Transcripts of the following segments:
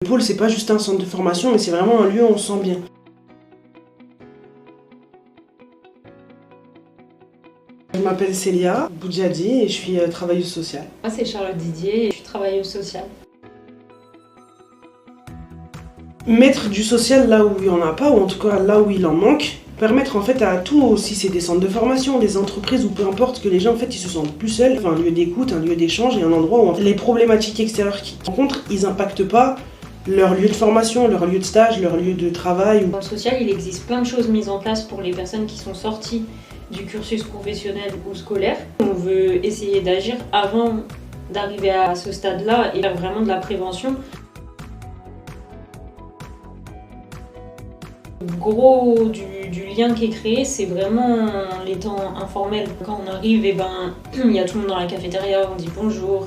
pôle, c'est pas juste un centre de formation, mais c'est vraiment un lieu où on se sent bien. Je m'appelle Célia Boudjadi et je suis travailleuse sociale. Moi, c'est Charlotte Didier et je suis travailleuse sociale. Mettre du social là où il n'y en a pas, ou en tout cas là où il en manque, permettre en fait à tout, si c'est des centres de formation, des entreprises ou peu importe, que les gens en fait ils se sentent plus seuls, enfin, un lieu d'écoute, un lieu d'échange et un endroit où les problématiques extérieures qu'ils rencontrent, ils n'impactent pas leur lieu de formation, leur lieu de stage, leur lieu de travail. Dans le social, il existe plein de choses mises en place pour les personnes qui sont sorties du cursus professionnel ou scolaire. On veut essayer d'agir avant d'arriver à ce stade-là et faire vraiment de la prévention. Le gros du lien qui est créé, c'est vraiment les temps informels. Quand on arrive, il y a tout le monde dans la cafétéria, on dit bonjour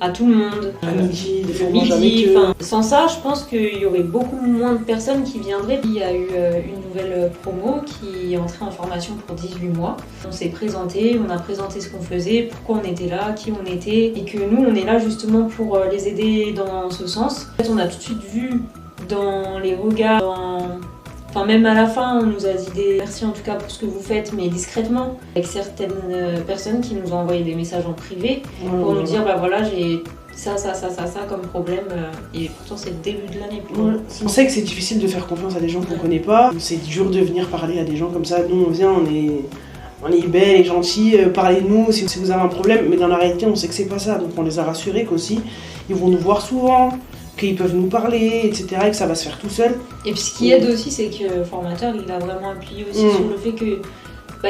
à tout le monde. À midi, des fois on mange avec eux. Sans ça, je pense qu'il y aurait beaucoup moins de personnes qui viendraient. Il y a eu une nouvelle promo qui est entrée en formation pour 18 mois. On s'est présenté, on a présenté ce qu'on faisait, pourquoi on était là, qui on était, et que nous, on est là justement pour les aider dans ce sens. En fait, on a tout de suite vu dans les regards, Enfin, même à la fin, on nous a dit des merci en tout cas pour ce que vous faites, mais discrètement, avec certaines personnes qui nous ont envoyé des messages en privé pour nous dire bah voilà, j'ai ça comme problème, et pourtant c'est le début de l'année. On sait que c'est difficile de faire confiance à des gens qu'on connaît pas, c'est dur de venir parler à des gens comme ça. Nous on vient, on est belles et gentils, parlez-nous si vous avez un problème, mais dans la réalité on sait que c'est pas ça, donc on les a rassurés qu'aussi ils vont nous voir souvent, qu'ils peuvent nous parler, etc., et que ça va se faire tout seul. Et puis ce qui aide aussi, c'est que le formateur, il a vraiment appuyé aussi sur le fait que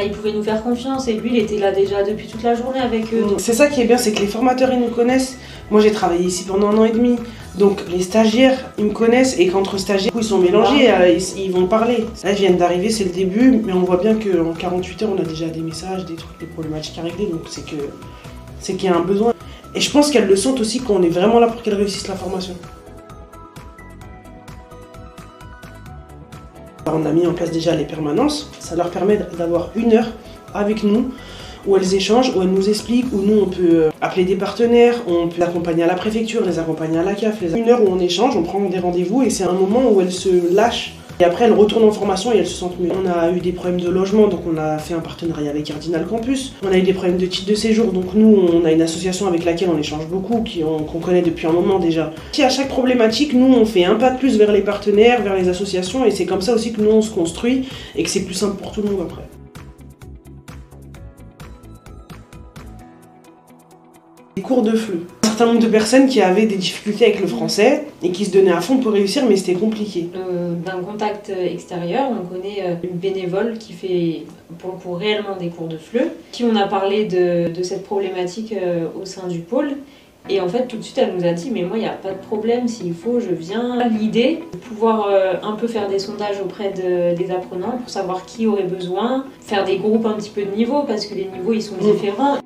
il pouvait nous faire confiance, et lui, il était là déjà depuis toute la journée avec eux. C'est ça qui est bien, c'est que les formateurs, ils nous connaissent. Moi, j'ai travaillé ici pendant 1 an et demi, donc les stagiaires, ils me connaissent, et qu'entre stagiaires, ils sont mélangés, ils vont parler. Là, ils viennent d'arriver, c'est le début, mais on voit bien qu'en 48 heures, on a déjà des messages, des trucs, des problématiques à régler, donc c'est qu'il y a un besoin. Et je pense qu'elles le sentent aussi qu'on est vraiment là pour qu'elles réussissent la formation. On a mis en place déjà les permanences, ça leur permet d'avoir 1 heure avec nous, où elles échangent, où elles nous expliquent, où nous on peut appeler des partenaires, on peut les accompagner à la préfecture, les accompagner à la CAF. 1 heure où on échange, on prend des rendez-vous et c'est un moment où elles se lâchent. Et après elles retournent en formation et elles se sentent mieux. On a eu des problèmes de logement, donc on a fait un partenariat avec Cardinal Campus. On a eu des problèmes de titre de séjour, donc nous on a une association avec laquelle on échange beaucoup, qu'on connaît depuis un moment déjà. À chaque problématique, nous on fait un pas de plus vers les partenaires, vers les associations, et c'est comme ça aussi que nous on se construit et que c'est plus simple pour tout le monde après. Des cours de FLE. Un certain nombre de personnes qui avaient des difficultés avec le français et qui se donnaient à fond pour réussir, mais c'était compliqué. D'un contact extérieur, on connaît une bénévole qui fait pour le coup réellement des cours de FLE, qui on a parlé de cette problématique au sein du pôle. Et en fait, tout de suite, elle nous a dit « mais moi, il n'y a pas de problème, s'il faut, je viens ». L'idée, de pouvoir un peu faire des sondages auprès des apprenants pour savoir qui aurait besoin, faire des groupes un petit peu de niveau, parce que les niveaux, ils sont différents.